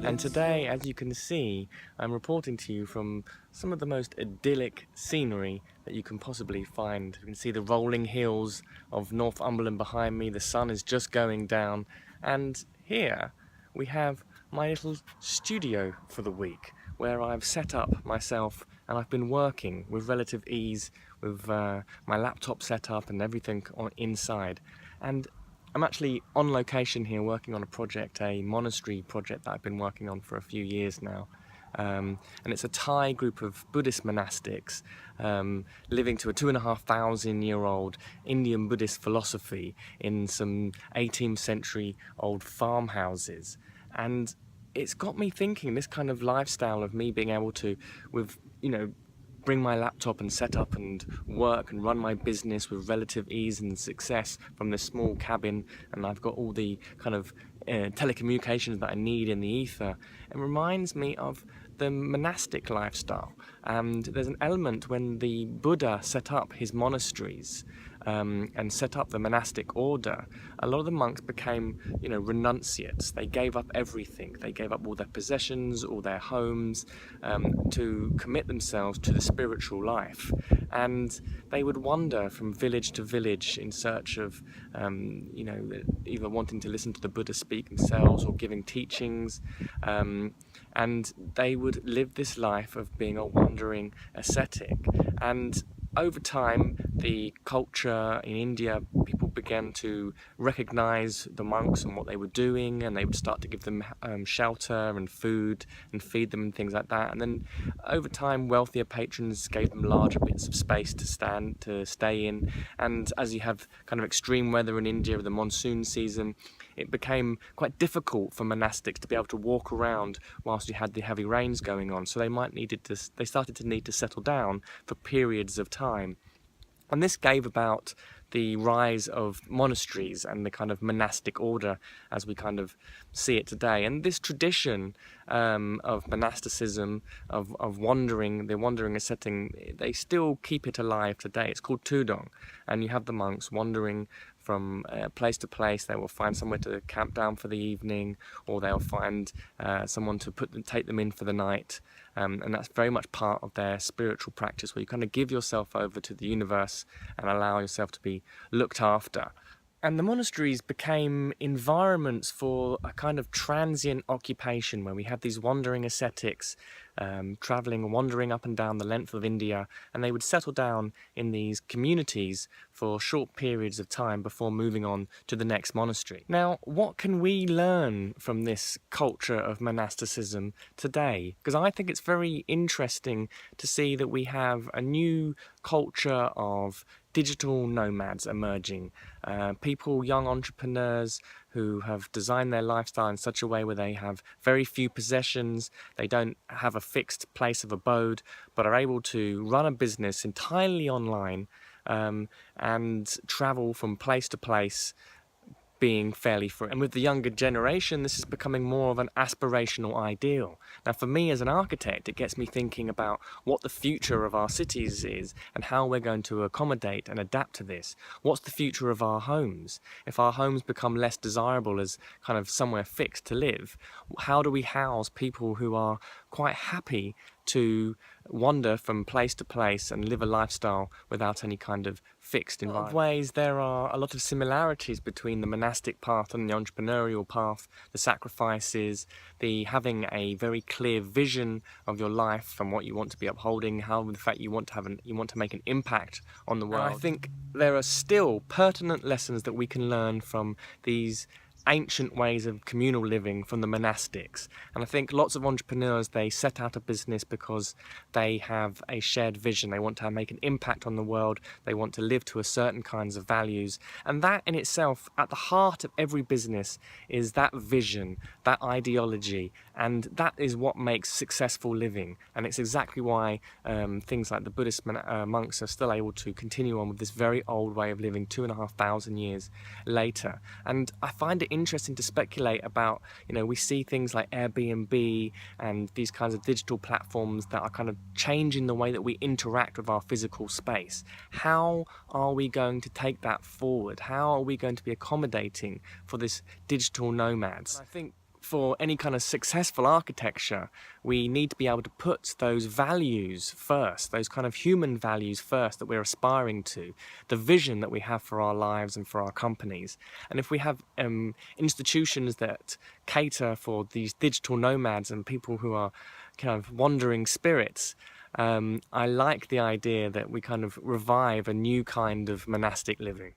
And today, as you can see, I'm reporting to you from some of the most idyllic scenery that you can possibly find. You can see the rolling hills of Northumberland behind me, the sun is just going down, and here we have my little studio for the week, where I've set up myself and I've been working with relative ease with my laptop set up and everything inside. And I'm actually on location here working on a project, a monastery project that I've been working on for a few years now. And it's a Thai group of Buddhist monastics living to a 2,500-year-old Indian Buddhist philosophy in some 18th century old farmhouses. And it's got me thinking, this kind of lifestyle of me being able to, bring my laptop and set up and work and run my business with relative ease and success from this small cabin, and I've got all the kind of telecommunications that I need in the ether. It reminds me of the monastic lifestyle, and there's an element when the Buddha set up his monasteries and set up the monastic order. A lot of the monks became, renunciates. They gave up everything. They gave up all their possessions, all their homes, to commit themselves to the spiritual life. And they would wander from village to village in search of, either wanting to listen to the Buddha speak themselves or giving teachings. And they would live this life of being a wandering ascetic. And over time, the culture in India, people began to recognize the monks and what they were doing, and they would start to give them shelter and food and feed them and things like that. And then over time, wealthier patrons gave them larger bits of space to stay in. And as you have kind of extreme weather in India, the monsoon season, it became quite difficult for monastics to be able to walk around whilst you had the heavy rains going on. So they started to need to settle down for periods of time. And this gave about the rise of monasteries and the kind of monastic order as we kind of see it today. And this tradition of monasticism, of wandering, the wandering ascetic, they still keep it alive today. It's called Tudong, and you have the monks wandering from place to place. They will find somewhere to camp down for the evening, or they'll find someone to take them in for the night. And that's very much part of their spiritual practice, where you kind of give yourself over to the universe and allow yourself to be looked after. And the monasteries became environments for a kind of transient occupation, where we had these wandering ascetics wandering up and down the length of India, and they would settle down in these communities for short periods of time before moving on to the next monastery. Now, what can we learn from this culture of monasticism today? Because I think it's very interesting to see that we have a new culture of digital nomads emerging, young entrepreneurs who have designed their lifestyle in such a way where they have very few possessions, they don't have a fixed place of abode, but are able to run a business entirely online and travel from place to place, being fairly free. And with the younger generation, this is becoming more of an aspirational ideal. Now, for me as an architect, it gets me thinking about what the future of our cities is and how we're going to accommodate and adapt to this. What's the future of our homes? If our homes become less desirable as kind of somewhere fixed to live, how do we house people who are quite happy to wander from place to place and live a lifestyle without any kind of fixed environment? In ways, there are a lot of similarities between the monastic path and the entrepreneurial path, the sacrifices, the having a very clear vision of your life from what you want to be upholding, how the fact you want to make an impact on the world. And I think there are still pertinent lessons that we can learn from these ancient ways of communal living from the monastics. And I think lots of entrepreneurs, they set out a business because they have a shared vision. They want to make an impact on the world. They want to live to a certain kinds of values. And that in itself, at the heart of every business, is that vision, that ideology, and that is what makes successful living. And it's exactly why things like the Buddhist monks are still able to continue on with this very old way of living 2,500 years later. And I find it interesting to speculate about, we see things like Airbnb and these kinds of digital platforms that are kind of changing the way that we interact with our physical space. How are we going to take that forward? How are we going to be accommodating for this digital nomads? And I think for any kind of successful architecture, we need to be able to put those values first, those kind of human values first that we're aspiring to, the vision that we have for our lives and for our companies. And if we have institutions that cater for these digital nomads and people who are kind of wandering spirits, I like the idea that we kind of revive a new kind of monastic living.